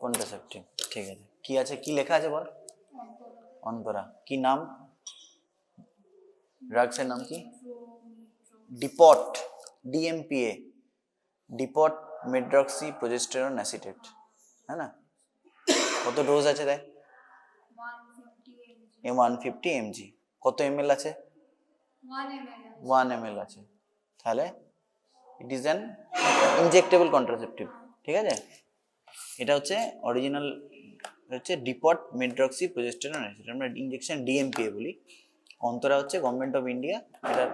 Contraceptive, ঠিক আছে। কি আছে, কি লেখা আছে বল? অন্তরা। কি নাম ড্রাগসের নাম কি? Depot, DMPA, depot মেড্রক্সি progesterone acetate, হ্যাঁ না? কত ডোজ আছে দেখ? 150 mg। কত ml আছে? 1 ml আছে। তাহলে it is an injectable contraceptive, ঠিক আছে। এটা হচ্ছে অরিজিনাল, হচ্ছে ডিপট মেড্রক্সি প্রজেস্টেরন অ্যাসিড, আমরা ইনজেকশন ডিএমপিএ বলি। অন্তরা হচ্ছে গভর্নমেন্ট অফ ইন্ডিয়া এটার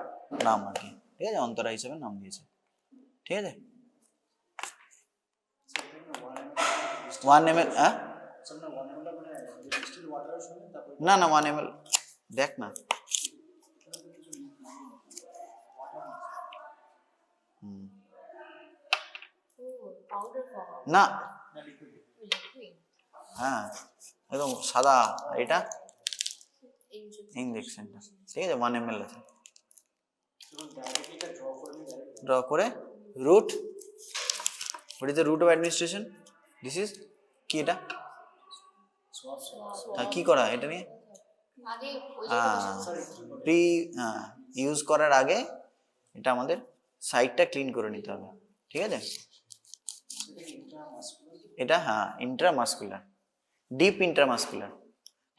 নাম আর কি, ঠিক আছে, অন্তরা হিসেবে নাম দিয়েছে, ঠিক আছে। 1 ml, হ্যাঁ না না 1 ml দেখ না, না হ্যাঁ একদম সাদা, এটা ইনজেকশনটা, ঠিক আছে। 1 ml আছে, ড্র করে root, what is the root of administration? This is কি, এটা কি করা এটা নিয়ে? প্রি ইউজ করার আগে এটা আমাদের সাইডটা ক্লিন করে নিতে হবে, ঠিক আছে। এটা হ্যাঁ ইন্ট্রামাসকুলার, ডিপ ইন্ট্রামাসকুলার।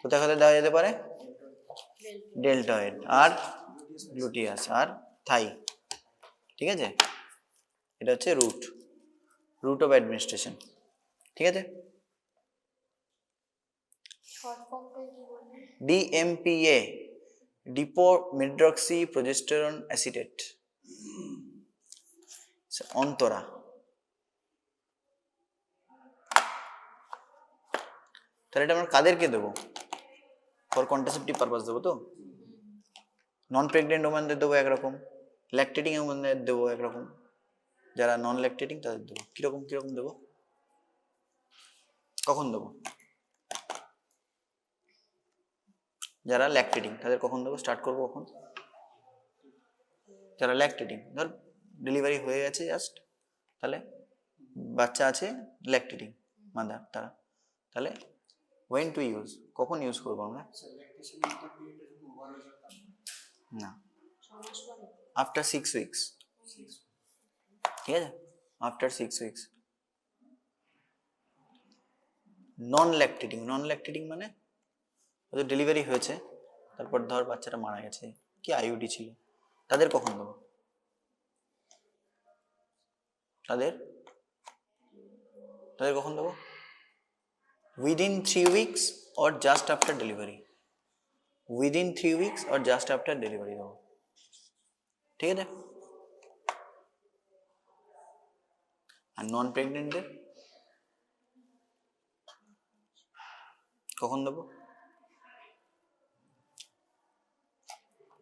কোথায় কোথায় দেওয়া যেতে পারে? ডেল্টয়েড আর গ্লুটিয়াস আর থাই, ঠিক আছে। এটা হচ্ছে রুট, রুট অফ অ্যাডমিনিস্ট্রেশন, ঠিক আছে। DMPA, ডিপোমেড্রক্সি progesterone acetate, Antara. তাহলে এটা আমরা কাদেরকে দেবো? ফর কন্ট্রাসেপটিভ পারপাস দেবো তো। নন প্রেগনেন্ট ওমেনদের দেবো একরকম, ল্যাকটেটিং ওমেনদের দেবো একরকম, যারা নন ল্যাকটেটিং তাদের দেবো কিরকম কিরকম দেবো, কখন দেবো? যারা ল্যাকটেটিং তাদের কখন দেবো, স্টার্ট করবো কখন? যারা ল্যাকটেটিং, ধর ডেলিভারি হয়ে গেছে জাস্ট, তাহলে বাচ্চা আছে ল্যাকটেটিং মাদার, তারা তাহলে when to use, কখন ইউজ করবো আমরা? না, আফটার 6 উইকস, ঠিক আছে, আফটার 6 উইকস। নন ল্যাকটেটিং, নন ল্যাকটেটিং মানে ওদের ডেলিভারি হয়েছে, তারপর ধর বাচ্চাটা মারা গেছে, কি আইইউডি ছিল, তাদের কখন দেবো? তাদের কখন দেবো? Within 3 weeks or just after delivery, within 3 weeks or just after delivery দেবো, ঠিক আছে। আর নন প্রেগনেন্টদের কখন দেবো?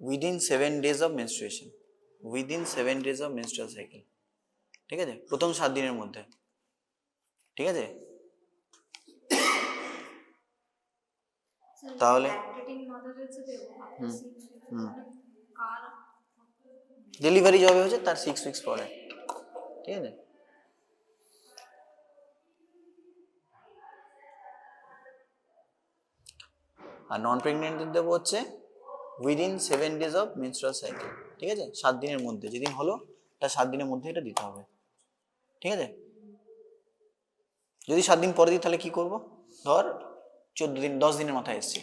Within 7 days of menstruation, within 7 days of menstrual cycle, ঠিক আছে, প্রথম 7 দিনের মধ্যে, ঠিক আছে। তাহলে ডেলিভারি যবে হয়েছে তার 6 উইকস পরে, ঠিক আছে। আর নন প্রেগনেন্টদের দেবো হচ্ছে within 7 days of menstrual cycle, ঠিক আছে, 7 দিনের মধ্যে, যেদিন হলো তার 7 দিনের মধ্যে এটা দিতে হবে, ঠিক আছে। যদি 7 দিন পরে দিই তাহলে কি করব? ধর 14 দিন 10 দিনের মাথায় এসছি,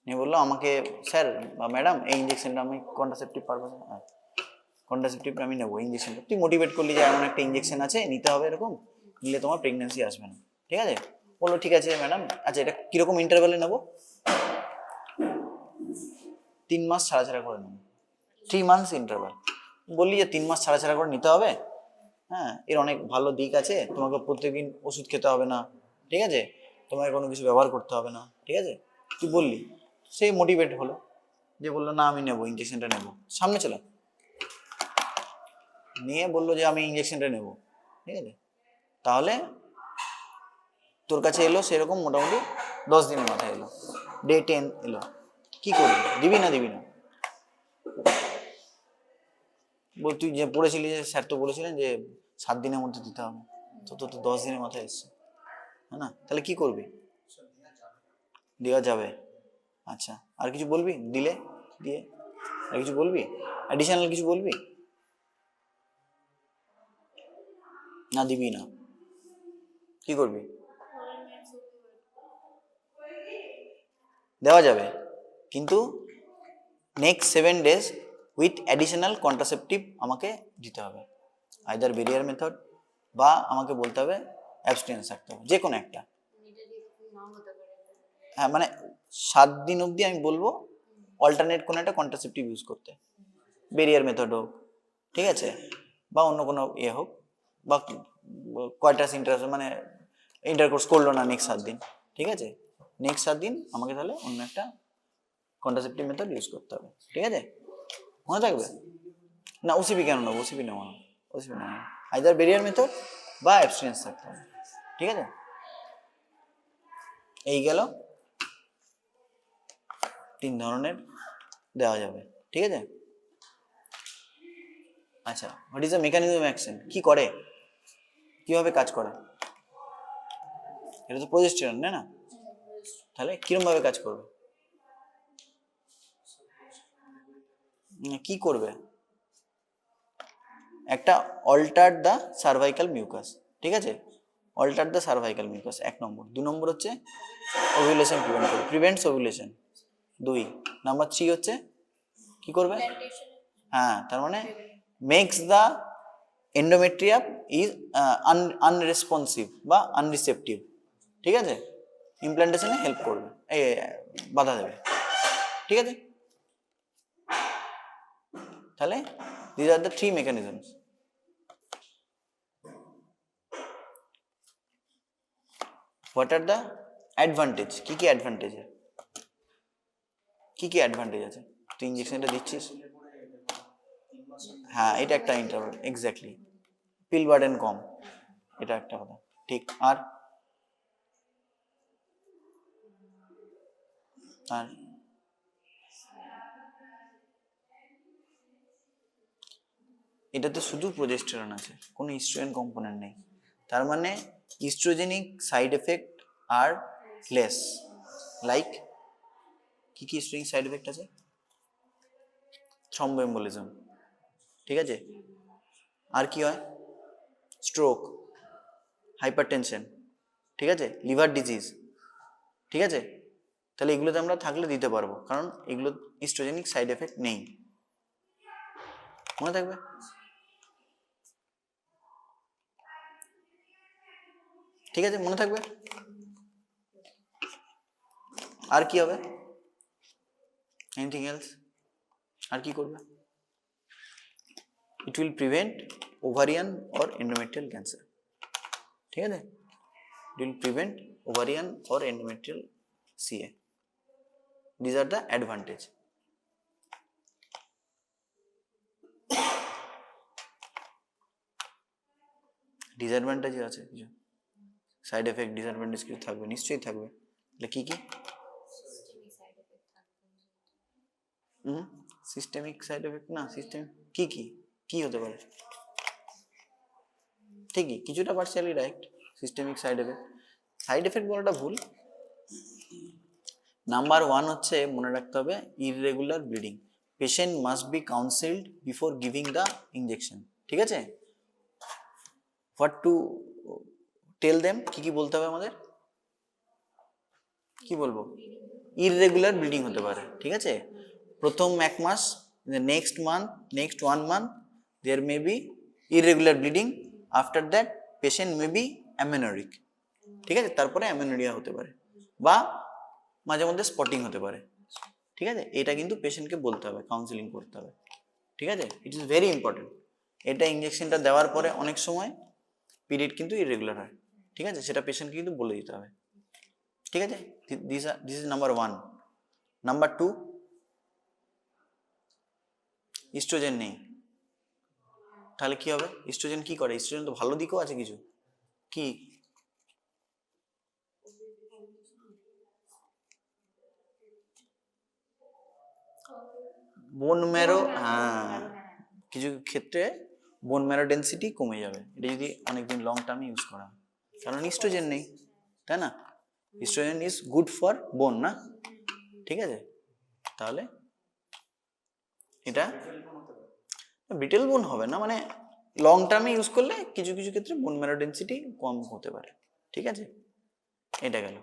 নিয়ে বললো আমাকে স্যার বা ম্যাডাম এই ইঞ্জেকশনটা আমি কন্ট্রাসেপটিভ পারপাস, কন্ট্রাসেপটিভটা আমি নেবো ইঞ্জেকশনটা, তুই মোটিভেট করলি যে এমন একটা ইঞ্জেকশন আছে নিতে হবে, এরকম নিলে তোমার প্রেগনেন্সি আসবে না, ঠিক আছে। বললো ঠিক আছে ম্যাডাম, আচ্ছা এটা কিরকম ইন্টারভ্যালে নেবো? 3 মাস ছাড়া ছাড়া করে নেবো, 3 months ইন্টারভ্যাল। বললি যে 3 মাস ছাড়া ছাড়া করে নিতে হবে, হ্যাঁ এর অনেক ভালো দিক আছে, তোমাকে প্রত্যেকদিন ওষুধ খেতে হবে না, ঠিক আছে, তোমাকে কোনো কিছু ব্যবহার করতে হবে না, ঠিক আছে, তুই বললি, সে মোটিভেট হলো, যে বললো না আমি নেবো ইঞ্জেকশনটা নেবো, সামনে চলো নিয়ে বললো যে আমি ইঞ্জেকশনটা নেবো, ঠিক আছে। তাহলে তোর কাছে এলো সেরকম মোটামুটি 10 দিনের মাথায় এলো, ডে 10 এলো, কি করবি? দিবি না দিবি না? বল তুই যে পড়েছিলি যে স্যার তো বলেছিলেন যে 7 দিনের মধ্যে দিতে হবে, তো তো 10 দিনের মাথায় এসছে, হ্যাঁ না? তাহলে কি করবি? দেওয়া যাবে। আচ্ছা, আর কিছু বলবি দিলে? দিয়ে আর কিছু বলবি? অ্যাডিশনাল কিছু বলবি? না দিবি না? কি করবি? দেওয়া যাবে, কিন্তু next 7 days with additional contraceptive আমাকে দিতে হবে, আইদার বেরিয়ার মেথড বা আমাকে বলতে হবে অ্যাবস্টিনেন্স থাকতে হবে, যে কোনো একটা। হ্যাঁ, মানে 7 দিন অবধি আমি বলবো অল্টারনেট কোনো একটা কন্ট্রাসেপটিভ ইউজ করতে, বেরিয়ার মেথড হোক, ঠিক আছে, বা অন্য কোনো ইয়ে হোক, বা কয়টাস মানে ইন্টারকোর্স করলো না নেক্সট 7 দিন, ঠিক আছে, নেক্সট 7 দিন আমাকে তাহলে অন্য একটা কন্ট্রাসেপটিভ মেথড ইউজ করতে হবে, ঠিক আছে, মনে থাকবে? না ওসিপি কেন নেবো? ওসিপি নেবো না, ওসিপি নেবো না, আইদার বেরিয়ার মেথড বা অ্যাবস্টিনেন্স থাকতে হবে, ঠিক আছে। এই গেল 3 ধরনের দেওয়া যাবে, ঠিক আছে। আচ্ছা, what is the mechanism action? কি করে, কিভাবে কাজ করে? এটা তো প্রজেস্টেরন, না? তাহলে কিরম ভাবে কাজ করবে? কি করবে? একটা অল্টার দ্য সার্ভাইকাল মিউকাস, ঠিক আছে, অল্টার দ্য সার্ভাইকাল মিউকাস 1 নম্বর। 2 নম্বর হচ্ছে ওভুলেশন প্রিভেন্ট করবে, প্রিভেন্টস ওভুলেশন। 2 নাম্বার 3 হচ্ছে কি করবে? হ্যাঁ, তার মানে মেক্স দ্য এন্ডোমেট্রিয়াম ইজ আনরেসপন্সিভ বা আনরিসেপটিভ, ঠিক আছে, ইমপ্ল্যান্টেশনে হেল্প করবে, এই বাধা দেবে, ঠিক আছে। তাহলে this are the 3 mechanisms. What are the advantage? কি কি অ্যাডভান্টেজ, কি কি অ্যাডভান্টেজ আছে? তুই ইঞ্জেকশনটা দিচ্ছিস, হ্যাঁ, এটা একটা ইন্টারভাল, এক্স্যাক্টলি, পিল বার্ডেন কম, এটা একটা কথা, ঠিক। আর আর এটাতে শুধু প্রজেস্টেরন আছে, কোনো ইস্ট্রোজেন কম্পোনেন্ট নেই, তার মানে ইস্ট্রোজেনিক সাইড এফেক্ট আর লেস। লাইক কি কি ইস্ট্রোজেনিক সাইড এফেক্ট আছে? থ্রম্বোএম্বোলিজম, ঠিক আছে, আর কি হয়? স্ট্রোক, হাইপারটেনশন, ঠিক আছে, লিভার ডিজিজ, ঠিক আছে। তাহলে এগুলোতে আমরা থাকলে দিতে পারবো, কারণ এগুলো ইস্ট্রোজেনিক সাইড এফেক্ট নেই, মনে থাকবে। ঠিক আছে, মনে থাকবে। আর কি হবে? Anything else? আর কি করবে? It will prevent ovarian or endometrial cancer, ঠিক আছে, it will prevent ovarian or endometrial CA. This are the advantage. Disadvantage আছে কিছু, সাইড এফেক্ট ডিসঅ্যাডভান্টেজ কিছু থাকবে, নিশ্চয়ই থাকবে। তাহলে কি কি? সিস্টেমিক সাইড এফেক্ট না, সিস্টেম কি কি কি হতে পারে? ঠিকই, কিছুটা partially right. Systemic side effect, side effect বলাটা ভুল। নাম্বার 1 হচ্ছে মনে রাখতে হবে irregular bleeding, patient must be counselled before giving the injection, ঠিক আছে। হোয়াট টু টেল দেম, কি কি বলতে হবে আমাদের? কি বলবো? ইররেগুলার ব্লিডিং হতে পারে, ঠিক আছে, প্রথম 1 মাস, next month, next 1 month there may be irregular bleeding, after that patient may be amenorrheic, ঠিক আছে, তারপরে অ্যামেনোরিয়া হতে পারে বা মাঝে মধ্যে স্পটিং হতে পারে, ঠিক আছে। এটা কিন্তু পেশেন্টকে বলতে হবে, কাউন্সিলিং করতে হবে, ঠিক আছে, ইট ইজ ভেরি ইম্পর্টেন্ট। এটা ইঞ্জেকশনটা দেওয়ার পরে অনেক সময় পিরিয়ড কিন্তু ইরেগুলার হয়, ঠিক আছে, সেটা পেশেন্টকে কিন্তু বলে দিতে হবে, ঠিক আছে। This is number 1। Number 2, oestrogen নেই, তাহলে কি হবে? ইস্ট্রোজেন কি করে? ইস্ট্রোজেন তো ভালো দিকও আছে কিছু, কি? বোন ম্যারো, হ্যাঁ, কিছু ক্ষেত্রে বোন ম্যারো ডেন্সিটি কমে যাবে এটা যদি অনেকদিন লং টার্মে ইউজ করা হয়, কারণ ইস্ট্রোজেন নেই, তাই না? ইস্ট্রোজেন ইজ গুড ফর বোন না, ঠিক আছে? তাহলে এটা ব্রিটেল বোন হবে না, মানে লং টার্মে ইউজ করলে কিছু কিছু ক্ষেত্রে বোন ম্যারো ডেন্সিটি কম হতে পারে, ঠিক আছে? এটা গেল।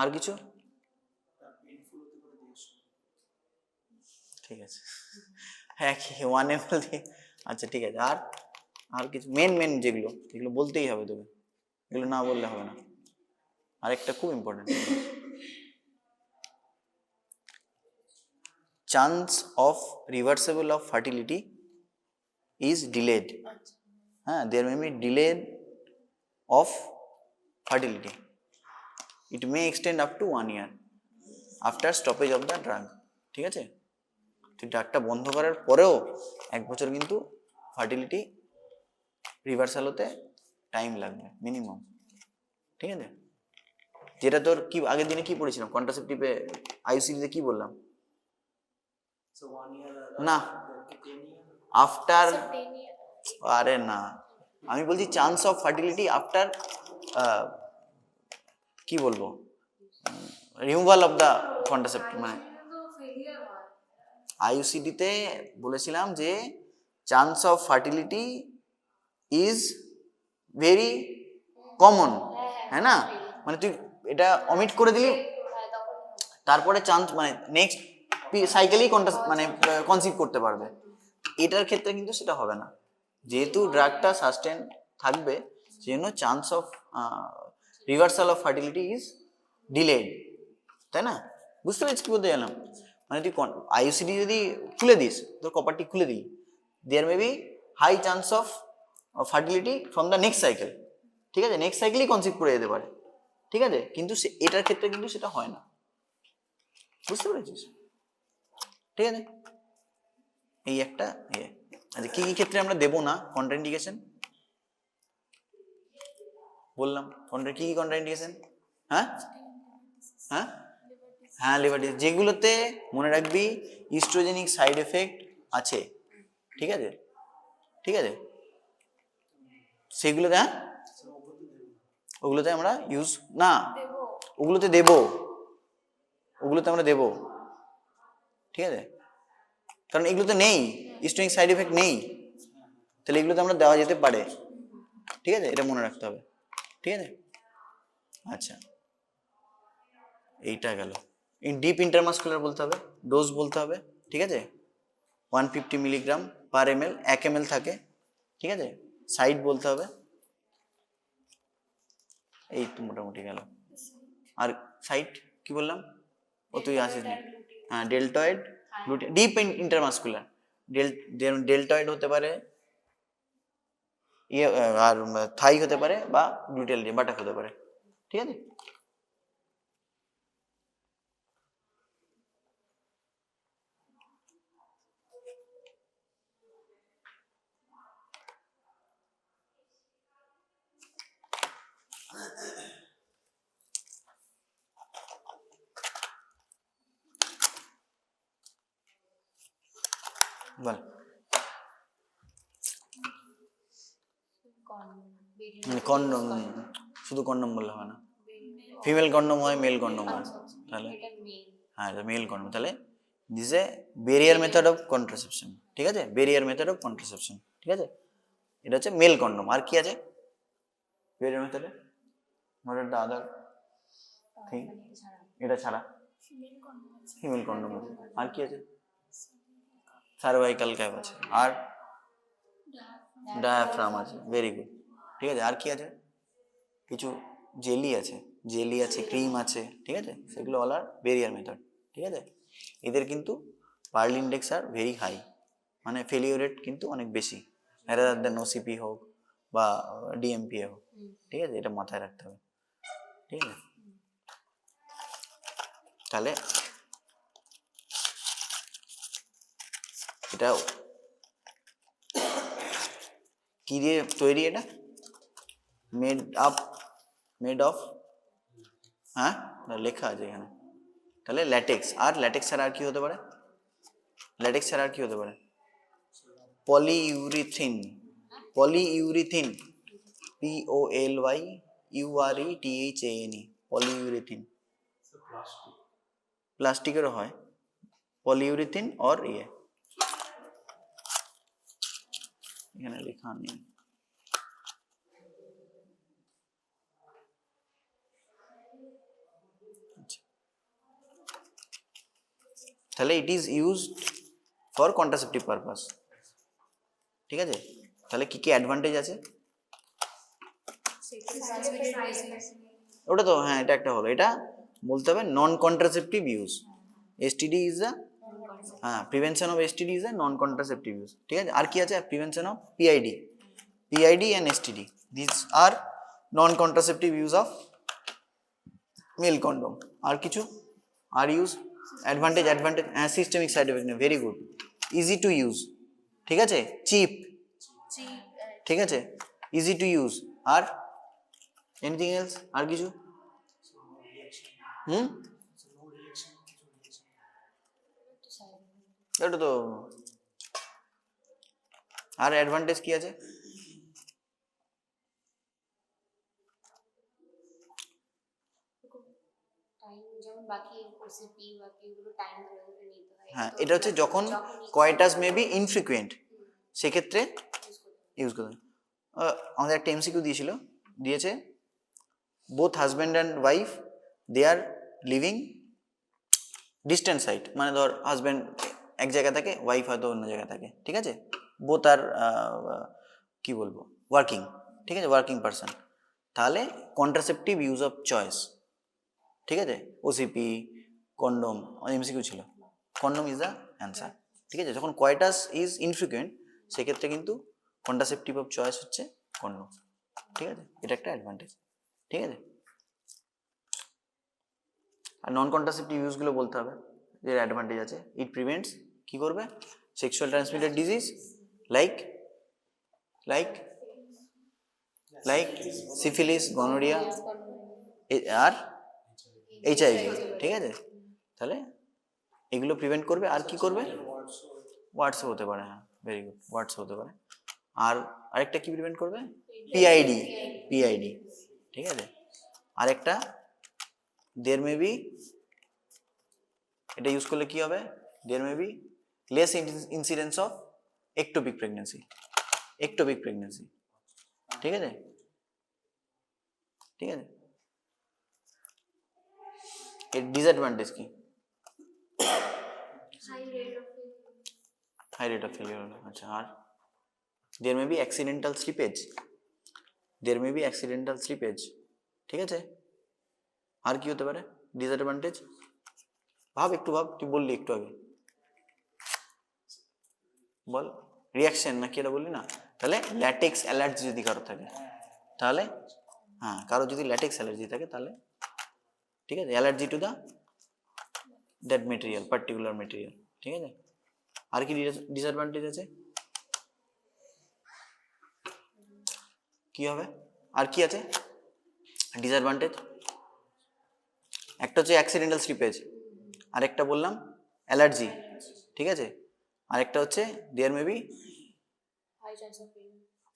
আর কিছু? ঠিক আছে, হ্যাঁ, 1 ml দিয়ে, আচ্ছা ঠিক আছে। আর আর কিছু মেন যেগুলো, এগুলো বলতেই হবে তোকে, এগুলো না বললে হবে না। আরেকটা খুব important, chance of reversible of fertility is delayed. হ্যাঁ, there may be delayed of fertility, it may extend up to 1 year after stoppage of the drug, ঠিক আছে? তুই ড্রাগটা বন্ধ করার পরেও 1 বছর কিন্তু ফার্টিলিটি রিভার্সাল হতে টাইম লাগবে মিনিমাম, ঠিক আছে? যেটা তোর কি আগের দিনে কি পড়েছিলাম কন্ট্রাসেপটিভে আইইউসিডিতে কি বললাম? না, আফটার, আরে না, আমি বলছি চান্স অফ ফার্টিলিটি আফটার কি বলবো, রিমুভাল অফ দ্য কন্ট্রাসেপ্টিভ, মানে আইইউসিডিতে বলেছিলাম যে chance of fertility is very common, হ্যাঁ না? মানে তুই এটা অমিট করে দিলি, তারপরে চান্স মানে নেক্সট সাইকেলেই মানে কনসিভ করতে পারবে। এটার ক্ষেত্রে কিন্তু সেটা হবে না, যেহেতু ড্রাগটা সাস্টেন থাকবে, সেজন্য chance of reversal of fertility is delayed, তাই না? বুঝতে পেরেছিস কি বলতে গেলাম? মানে তুই আইইউসিডি যদি খুলে দিস, তোর কপারটি খুলে দিই, there may be high chance of fertility from the next cycle, ঠিক আছে? নেক্সট সাইকেলেই কনসিভ করে যেতে পারে, ঠিক আছে? কিন্তু এটার ক্ষেত্রে কিন্তু সেটা হয় না, বুঝতে পেরেছিস? ঠিক আছে, এই একটা আচ্ছা, কি কি ক্ষেত্রে আমরা দেবো না কন্ট্রাইন্ডিকেশন বললাম? কি কি কন্ট্রাইন্ডিকেশন? হ্যাঁ হ্যাঁ হ্যাঁ, লিভার ডিজিজ, যেগুলোতে মনে রাখবি ইস্ট্রোজেনিক সাইড এফেক্ট আছে, ঠিক আছে? ঠিক আছে, সেগুলোতে, হ্যাঁ ওগুলোতে আমরা ইউজ না, ওগুলোতে দেবো, ওগুলোতে আমরা দেবো, ঠিক আছে? কারণ এগুলোতে নেই, ইস্ট্রোজেনিক সাইড এফেক্ট নেই, তাহলে এগুলোতে আমরা দেওয়া যেতে পারে, ঠিক আছে? এটা মনে রাখতে হবে, ঠিক আছে? আচ্ছা, এইটা গেল। ডিপ ইন্টারমাসকুলার বলতে হবে, ডোজ বলতে হবে, ঠিক আছে? 150 মিলিগ্রাম পার ml, 1 ml থাকে, ঠিক আছে? সাইড বলতে হবে, এই তো মোটামুটি গেল। আর সাইড কি বললাম? ও তুই আসিস নি, হ্যাঁ, ডেল্টয়েড, ডিপ ইন্টারমাসকুলার, ডেল্টয়েড হতে পারে, ইয়ে আর থাই হতে পারে, বা গ্লুটেল দিয়ে বাটাক হতে পারে, ঠিক আছে? বল, কন্ডম, শুধু কন্ডম বললে হয় না, ফিমেল কন্ডম হয়, মেল কন্ডম হয়, তাহলে হ্যাঁ, এটা মেল কন্ডম, তাহলে this A barrier method of contraception, ঠিক আছে? বেরিয়ার মেথড অফ কন্ট্রাসেপশন, ঠিক আছে? এটা হচ্ছে মেল কন্ডম। আর কি আছে বেরিয়ার মেথডে? নট দ্য আদার থিং, এটা ছাড়া ফিমেল কন্ডম আছে। আর কি আছে? সার্ভাইকাল ক্যাপ আছে, আর ডায়াফ্রাম আছে, ভেরি গুড, ঠিক আছে? আর কি আছে? কিছু জেলি আছে, ক্রিম আছে, ঠিক আছে? সেগুলো অল আর বেরিয়ার মেথড, ঠিক আছে? এদের কিন্তু Pearl index are very high, মানে ফেলিওর রেট কিন্তু অনেক বেশি, রাদার দ্যান ওসিপি হোক বা ডিএমপিএ হোক, ঠিক আছে? এটা মাথায় রাখতে হবে, ঠিক আছে? তাহলে এটা কি দিয়ে তৈরি? এটা মেড অফ, হ্যাঁ লেখা আছে এখানে, তাহলে ল্যাটেক্স। আর ল্যাটেক্স ছাড়া আর কি হতে পারে? ল্যাটেক্স ছাড়া আর কি হতে পারে? পলিইউরিথিন, POLY PURETHANE, পলিইউরেথিন। প্লাস্টিকেরও হয় পলিইউরেথিন অর এখানে লেখা নেই। তাহলে it is used for contraceptive purpose. ঠিক আছে, তাহলে কি কি অ্যাডভান্টেজ আছে? ওটা তো হ্যাঁ, এটা একটা হলো, এটা বলতে হবে non contraceptive use. STD is the prevention of STD is the non contraceptive use. ঠিক আছে, আর কি আছে? Prevention of PID and STD, this are non contraceptive use of male condom. আর কিছু আর use advantage systemic side effect নেই, very good, easy to use. ঠিক আছে, চিপ, ঠিক আছে, ইজি টু ইউজ। আর এনিথিং এলস? আর কিছু? এটা তো আর অ্যাডভান্টেজ কি আছে? হ্যাঁ, এটা হচ্ছে যখন কয়টাস মে বি ইনফ্রিকুয়েন্ট, সেক্ষেত্রে ইউজ করতে। আমাদের একটা এমসিকিউ দিয়েছে both husband and wife they are living distant side, মানে ধর হাজব্যান্ড এক জায়গায় থাকে, ওয়াইফ হয়তো অন্য জায়গায় থাকে। ঠিক আছে, বোথ আর কি বলবো, ওয়ার্কিং। ঠিক আছে, ওয়ার্কিং পারসন। তাহলে কন্ট্রাসেপটিভ ইউজ অফ চয়েস, ঠিক আছে, ওসিপি, কন্ডম, এমসিকিউ ছিল, কন্ডম ইজ দ্য অ্যান্সার। ঠিক আছে, যখন কয়টাস ইজ ইনফ্রিকুয়েন্ট সেক্ষেত্রে কিন্তু কন্ট্রাসেপটিভ অফ চয়েস হচ্ছে কন্ডম। ঠিক আছে, এটা একটা অ্যাডভান্টেজ। ঠিক আছে, আর নন কন্ট্রাসেপটিভ ইউজগুলো বলতে হবে, যে অ্যাডভান্টেজ আছে। ইট প্রিভেন্টস, কি করবে, sexual transmitted disease like syphilis, gonorrhoea আর HIV। ঠিক আছে, তাহলে এগুলো প্রিভেন্ট করবে। আর কি করবে? ওয়ার্ডসও হতে পারে, হ্যাঁ, ভেরি গুড, ওয়ার্ডস হতে পারে। আর আরেকটা কি প্রিভেন্ট করবে? পিআইডি। ঠিক আছে, আরেকটা দেয়ার মে বি, এটা ইউজ করলে কি হবে, there may be less incidence of ectopic pregnancy. ঠিক আছে, ঠিক আছে। এর ডিসঅ্যাডভান্টেজ কি? High rate of failure. আচ্ছা, আর there may be accidental slippage. ঠিক আছে, আর কি হতে পারে ডিসঅ্যাডভান্টেজ? ভাব, তুই বললি একটু আগে, বল। রিয়াকশন নাকি এটা বললি না? তাহলে ল্যাটেক্স অ্যালার্জি যদি কারো থাকে, তাহলে হ্যাঁ, কারো যদি ল্যাটেক্স অ্যালার্জি থাকে তাহলে, ঠিক আছে, allergy to that material, particular material. ঠিক আছে, আর কি ডিসঅ্যাডভান্টেজ আছে? কি হবে, আর কি আছে ডিসঅ্যাডভান্টেজ? একটা হচ্ছে অ্যাক্সিডেন্টাল স্লিপেজ, আরেকটা বললাম অ্যালার্জি। ঠিক আছে, আরেকটা হচ্ছে দেয়ার মে বি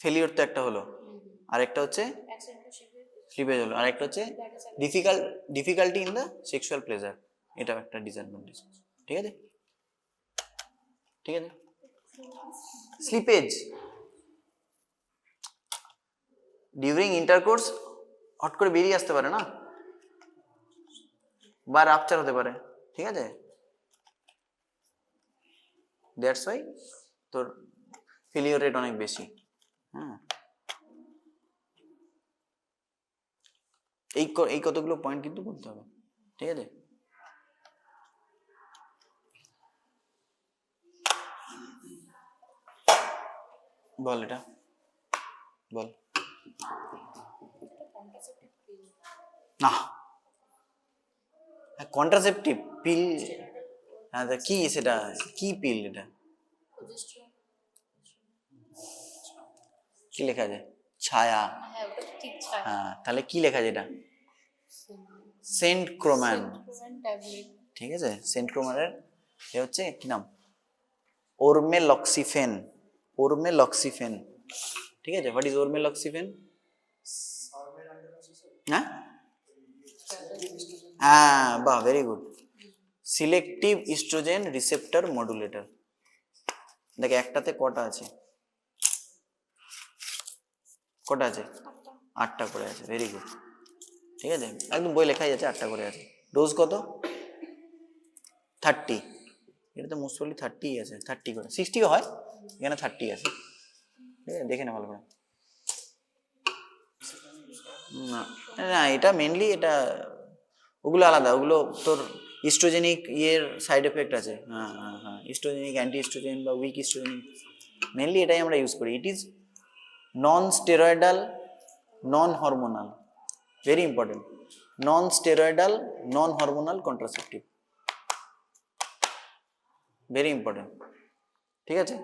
ফেলিওর, তো একটা হলো, আরেকটা হচ্ছে স্লিপেজ হলো, আরেকটা হচ্ছে difficulty in the sexual pleasure, এটাও একটা ডিসঅ্যাডভান্টেজ। ঠিক আছে, স্লিপেজ ডিউরিং ইন্টারকোর্স হট করে বেরিয়ে আসতে পারে না, বা রাপচার হতে পারে। ঠিক আছে, দ্যাটস ওয়াই তোর ফেলিওর রেট অনেক বেশি। হ্যাঁ, এই কতগুলো পয়েন্ট কিন্তু বলতে হবে। ঠিক আছে, বল, এটা বল না। কন্ট্রাসেপটিভ পিল, হ্যাঁ, কি সেটা, কি পিল এটা, কি লেখা আছে? ছায়া। হ্যাঁ, তাহলে কি লেখা আছে এটা? সেন্ট ক্রোম্যান। ঠিক আছে, সেন্ট ক্রোম্যানের এ হচ্ছে কি নাম? ওরমেলক্সিফেন। ঠিক আছে, হোয়াট ইজ ওরমেলক্সিফেন? হ্যাঁ হ্যাঁ, বাহ, very good. Selective oestrogen receptor modulator. দেখ একটাতে কটা আছে, কটা আছে? 8টা করে আছে, ভেরি গুড। ঠিক আছে, একদম বই লেখাই আছে 8টা করে আছে। ডোজ কত? 30। এটা তো মোস্ট প্রবলি 30 আছে, 30 করে, 60ও হয়, এখানে 30 আছে। ঠিক আছে, দেখে না ভালো করে। না না, এটা মেনলি এটা, ওগুলো আলাদা, ওগুলো তোর ইস্ট্রোজেনিক ইয়ের সাইড এফেক্ট আছে। হ্যাঁ হ্যাঁ হ্যাঁ, ইস্ট্রোজেনিক, অ্যান্টি ইস্ট্রোজেন বা উইক ইস্ট্রোজেনিক, মেনলি এটাই আমরা ইউজ করি। It is non steroidal, non hormonal, very important, non steroidal, non hormonal contraceptive, very important. ঠিক আছে,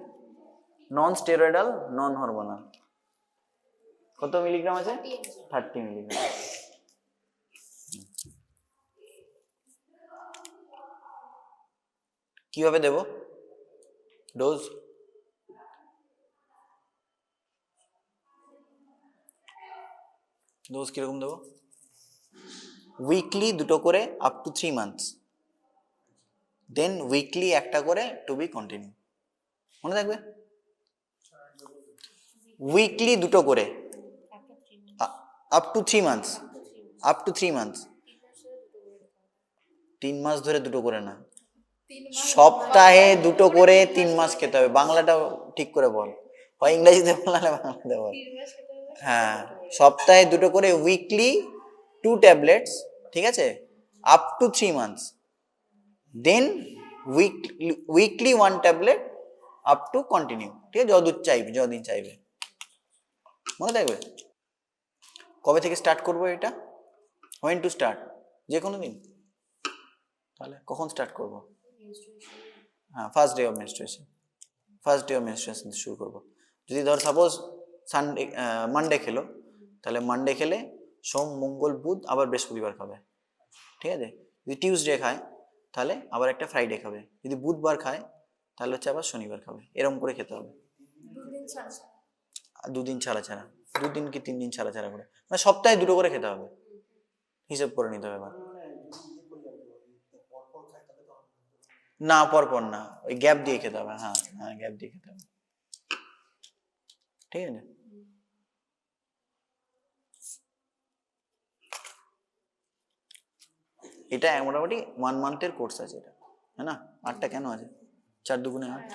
নন স্টেরয়েডাল, নন হরমোনাল। কত মিলিগ্রাম আছে? 30 মিলিগ্রাম। কিভাবে দেব ডোজ? ডোজ কিরকম দেবো? উইকলি 2টো করে up to 3 months, then weekly 1টা করে টু বি কন্টিনিউ। মনে থাকবে? উইকলি 2টো করে up to 3 months, up to 3 months. 3 মাস ধরে 2টো করে না, সপ্তাহে 2টো করে 3 মাস খেতে হবে। বাংলাটা ঠিক করে বল, হয় ইংরেজিতে বল নাহলে বাংলাতে বল। হ্যাঁ, সপ্তাহে 2টো করে, উইকলি 2 ট্যাবলেটস, ঠিক আছে, up to 3 months, then weekly 1 tablet up to continue. ঠিক আছে, যতদূর চাইবে, যতদিন চাইবে। মনে থাকবে? কবে থেকে স্টার্ট করবো এটা? When to start? যে কোনো দিন। তাহলে কখন স্টার্ট করবো? হ্যাঁ, first day of menstruation, first day of menstruation শুরু করবো। যদি ধর সাপোজ সানডে, মানডে খেলো, তাহলে মানডে খেলে সোম, মঙ্গল, বুধ, আবার বৃহস্পতিবার খাবে। ঠিক আছে, যদি টিউসডে খায় তাহলে আবার একটা ফ্রাইডে খাবে, যদি বুধবার খায় তাহলে হচ্ছে আবার শনিবার খাবে। এরকম করে খেতে হবে, 2 দিন ছাড়া ছাড়া, 2 দিন কি 3 দিন ছাড়া ছাড়া করে, মানে সপ্তাহে 2টো করে খেতে হবে, হিসেব করে নিতে হবে। এবার না, পরপর না, ওই গ্যাপ দিয়ে খেতে হবে। হ্যাঁ হ্যাঁ, গ্যাপ দিয়ে খেতে হবে। ঠিক আছে, এটা মোটামুটি 1 মান্থের কোর্স আছে এটা, হ্যাঁ না? 8টা কেন আছে? 4 দুগুণে 8,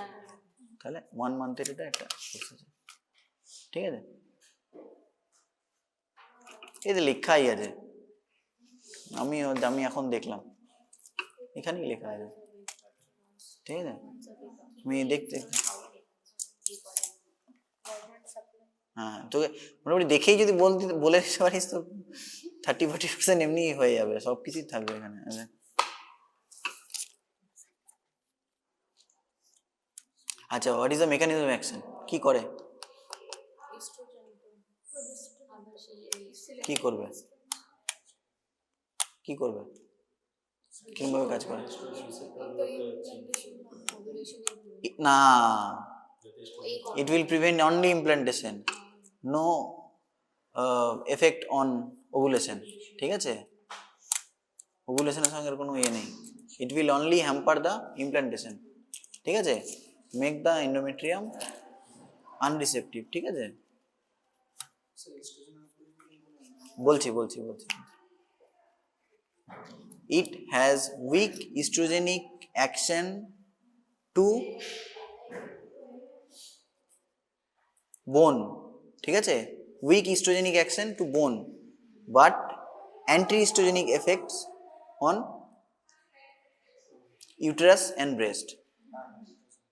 তাহলে 1 মান্থের এটা একটা কোর্স আছে। ঠিক আছে, এই যে লেখাই আছে, আমি এখন দেখলাম এখানেই লেখা আছে। ঠিক আছে, আমি দেখতে, হ্যাঁ, তোকে মোটামুটি দেখেই যদি বলে দিতে পারিস তো 30-40% এমনি হয়ে যাবে, সব কিছুই থাকবে এখানে। আচ্ছা, what is the mechanism action? কি করে, কি করবে, কি করবে, কিভাবে কাজ করে? না, it will prevent only implantation, no effect on ovulation। ঠিক আছে, ওভুলেশনের সঙ্গে কোনো ইয়ে নেই, it will only hamper the implantation। ঠিক আছে, make the endometrium unreceptive। ঠিক আছে, বলছি বলছি বলছি, it has weak estrogenic action to bone। ঠিক আছে, weak estrogenic action to bone but anti-estrogenic effects on uterus and breast।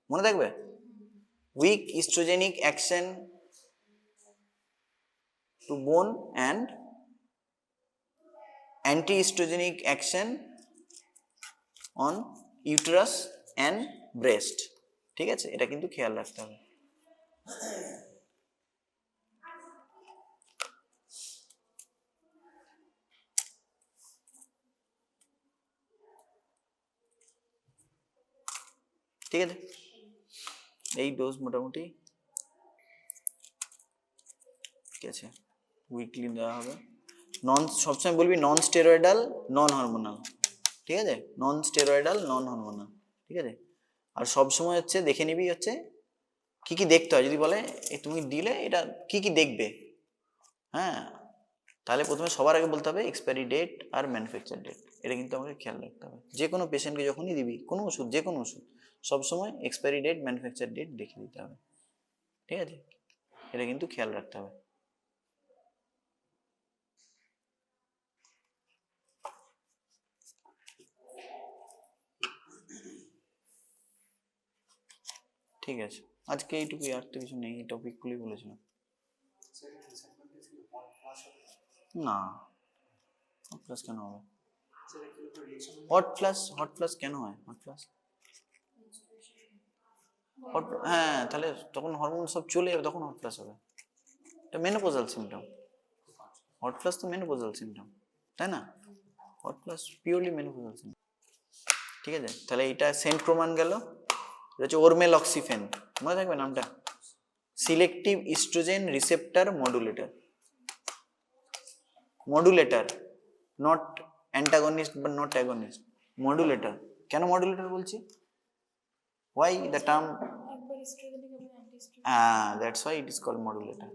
মনে থাকবে, weak estrogenic action to bone and anti-estrogenic action on uterus and breast। ঠিক আছে, এটা কিন্তু খেয়াল রাখতে হবে। ঠিক আছে, এই ডোজ মোটামুটি ঠিক আছে, উইকলি দেওয়া হবে। নন, সবসময় বলবি নন স্টেরয়েডাল নন হরমোনাল, ঠিক আছে, নন স্টেরয়েডাল নন হরমোনাল, ঠিক আছে। আর সবসময় হচ্ছে দেখে নিবি হচ্ছে কি কি দেখতে হয়, যদি বলে তুমি দিলে এটা কি কি দেখবে, হ্যাঁ, তাহলে প্রথমে সবার আগে বলতে হবে এক্সপায়ারি ডেট আর ম্যানুফ্যাকচার ডেট, এটা কিন্তু আমাকে খেয়াল রাখতে হবে। যে কোনো পেশেন্টকে যখনই দিবি কোনো ওষুধ, যে কোনো ওষুধ, সবসময় এক্সপায়ারি ডেট ম্যানুফ্যাকচার ডেট দেখে দিতে হবে, ঠিক আছে, এটা কিন্তু খেয়াল রাখতে হবে। ঠিক আছে, আজকে এইটুকুই, আর তো কিছু নেই, এই টপিকগুলি বলেছিলাম। না, হট ফ্লাশ কেন হবে? হট ফ্লাশ কেন হয়? হট ফ্লাশ হ্যাঁ, তাহলে তখন হরমোন সব চলে যাবে, তখন হট ফ্লাশ হবে। এটা মেনোপজাল সিমটম, হট ফ্লাশ তো মেনোপজাল সিমটম, তাই না? Hot flush purely menopausal symptom, ঠিক আছে। তাহলে এটা সেন্ট প্রমাণ গেল, এটা হচ্ছে ওরমেলক্সিফেন, মনে থাকবে নামটা, selective oestrogen receptor modulator, modulator, not antagonist বা নট অ্যাগনিস্ট, মডুলেটর। কেন মডুলেটর বলছি? Why the term? That's why it is called modulator.